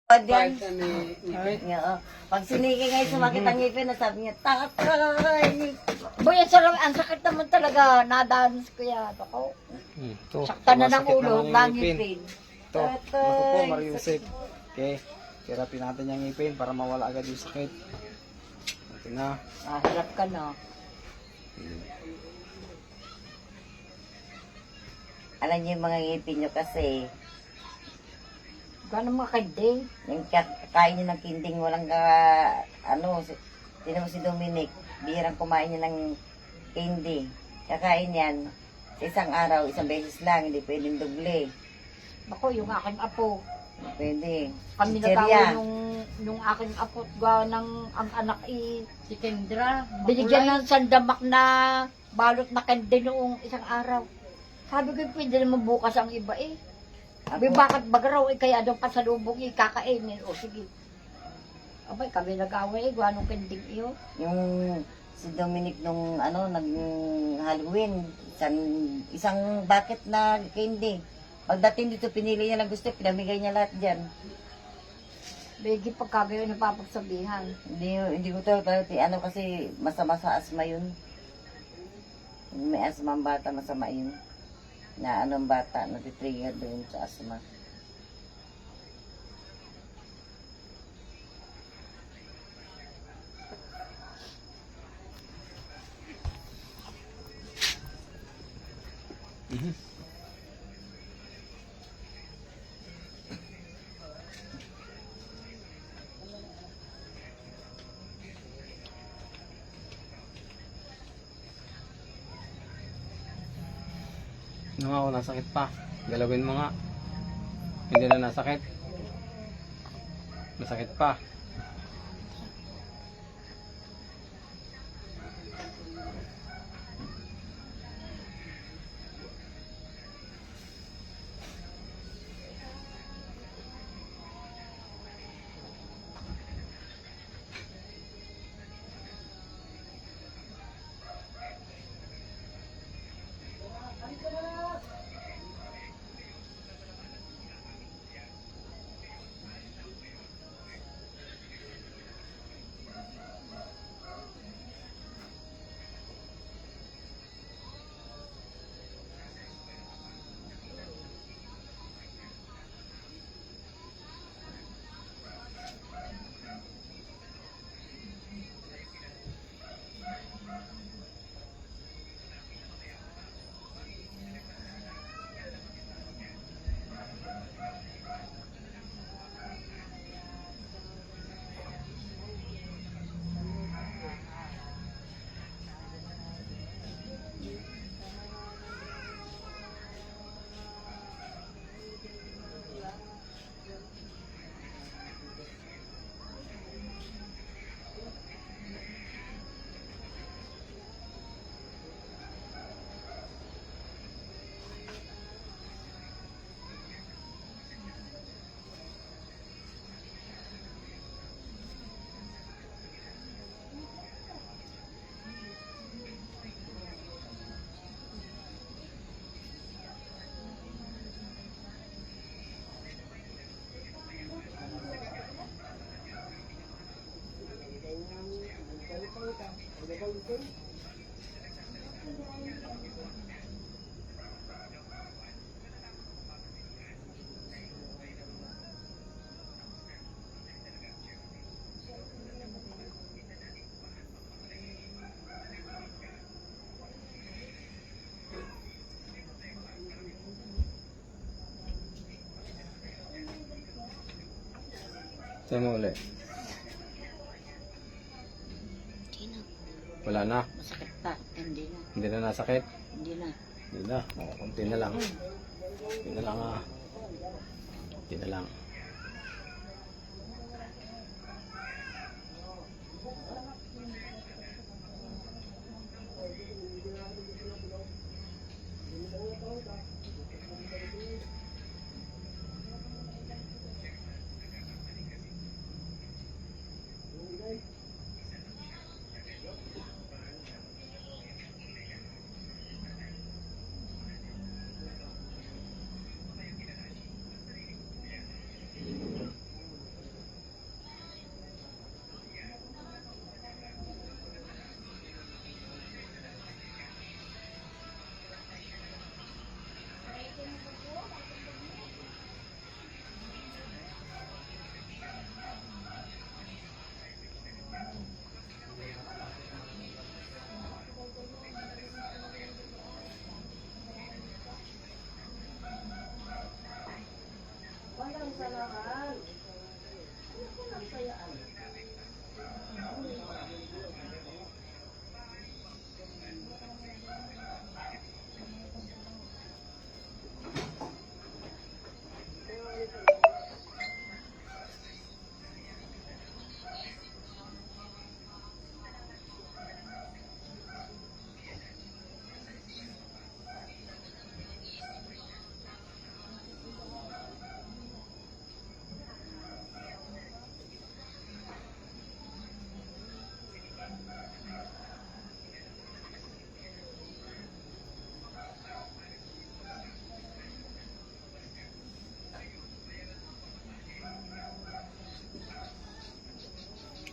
Diyan. Part na may ngipin. Oo. Pag siniki ngayon sumakit ang ngipin, sabi niya, takay! Boy, ang sakit naman talaga. Nadanas ko yan. Ako, Ito. sakta na ng sumasakit ulo, naman yung ngipin. nangipin. Ito. Naku po, Mariusip. Okay. Therapy natin yung ngipin para mawala agad yung sakit. Ito na. Harap ka na. Alam niyo yung mga ngipin niyo kasi, Gano'ng makindi. yung kakain niyo ng kinding, walang tinan mo si Dominic, bihirang kumain niya ng candy. Kakain yan, sa isang araw, isang beses lang, hindi pwedeng doble. Ako, yung aking apo. Hindi pwede. Kami Chicheria. nagawa nung aking apo gawa ng ang anak si Kendra. Binigyan ng sandamak na balot na kandi noong isang araw. Sabi ko, pwede naman bukas ang iba eh. Sabi, bakit bagaraw eh, kaya daw pasalubong eh, kakainin. O sige. Abay, kami nag-away eh, gawa nung kending iyo. Yung si Dominic nung nag Halloween, isang bucket na candy. Pagdating dito, pinili niya lang gusto, pinamigay niya lahat dyan. Begi pagkagayon napapagsabihan. Hindi ko talaga, kasi masama sa asma yun. May asma ang bata, masama yun. Na anong bata, natitrigger doon sa asma. Ano nga, nasakit pa. Galawin mo nga. Hindi na nasakit. Masakit pa. Saan mo ulit? Hindi na. Wala na. Masakit pa. Hindi na. Hindi na nasakit. Hindi na. Hindi na. Kunti na lang. Kunti na lang ah. Kunti na lang.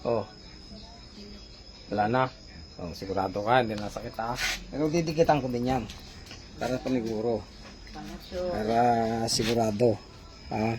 Oh. Wala na. Oh, sigurado ka, hindi na sakit ha. Pero didikitan ko din yan. Para paniguro. Para sigurado. Ha?